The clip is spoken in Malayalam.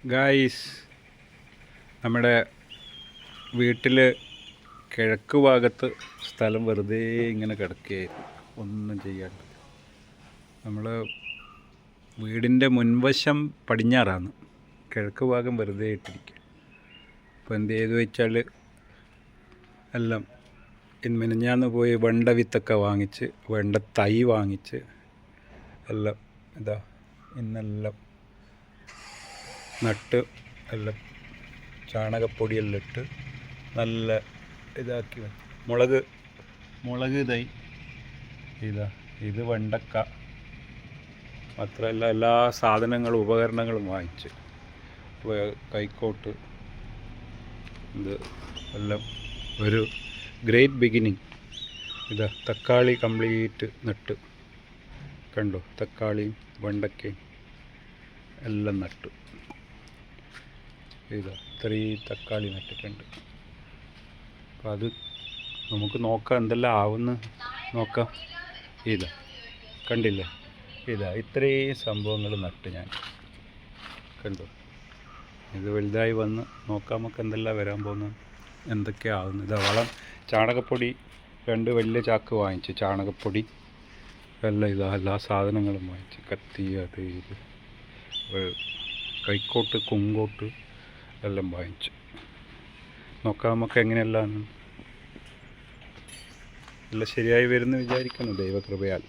ഗായ്സ്, നമ്മുടെ വീട്ടിൽ കിഴക്ക് ഭാഗത്ത് സ്ഥലം വെറുതെ ഇങ്ങനെ കിടക്കുകയായിരുന്നു, ഒന്നും ചെയ്യാണ്ട്. നമ്മൾ വീടിൻ്റെ മുൻവശം പടിഞ്ഞാറാണ്, കിഴക്ക് ഭാഗം വെറുതെ ഇട്ടിരിക്കുക. അപ്പോൾ എന്ത് ചെയ്തു വെച്ചാൽ എല്ലാം മിനിഞ്ഞാന്ന് പോയി വെണ്ട വിത്തൊക്കെ വാങ്ങിച്ച്, വെണ്ട തൈ വാങ്ങിച്ച് എല്ലാം ഇന്നെല്ലാം നട്ട്, എല്ലാം ചാണകപ്പൊടിയെല്ലാം ഇട്ട് നല്ല ഇതാക്കി. മുളക് തൈ ഇത് വെണ്ടക്ക മാത്രമല്ല എല്ലാ സാധനങ്ങളും ഉപകരണങ്ങളും വാങ്ങിച്ച്, കൈക്കോട്ട്, ഇത് എല്ലാം ഒരു ഗ്രേറ്റ് ബിഗിനിങ്. തക്കാളി കംപ്ലീറ്റ് നട്ട്, കണ്ടോ, തക്കാളിയും വെണ്ടയ്ക്കയും എല്ലാം നട്ടു. ഇത്രയും തക്കാളി നട്ടിട്ടുണ്ട്. അപ്പോൾ അത് നമുക്ക് നോക്കാം എന്തെല്ലാം ആവുമെന്ന് നോക്കാം. കണ്ടില്ലേ, ഇത്രയും സംഭവങ്ങൾ നട്ട് ഞാൻ, കണ്ടു. ഇത് വലുതായി വന്ന് നോക്കാം നമുക്ക് എന്തെല്ലാം വരാൻ പോകുന്നു, എന്തൊക്കെയാവുന്നു. വളം ചാണകപ്പൊടി 2 വലിയ ചാക്ക് വാങ്ങിച്ചു, ചാണകപ്പൊടി എല്ലാം എല്ലാ സാധനങ്ങളും വാങ്ങിച്ചു, കത്തി, അത് ഇത്, കൈക്കോട്ട്, കുങ്കോട്ട് എല്ലാം വാങ്ങിച്ചു. നോക്കാം നമുക്ക് എങ്ങനെയെല്ലാം എല്ലാം ശരിയായി വരുമെന്ന് വിചാരിക്കുന്നു, ദൈവകൃപയാൽ.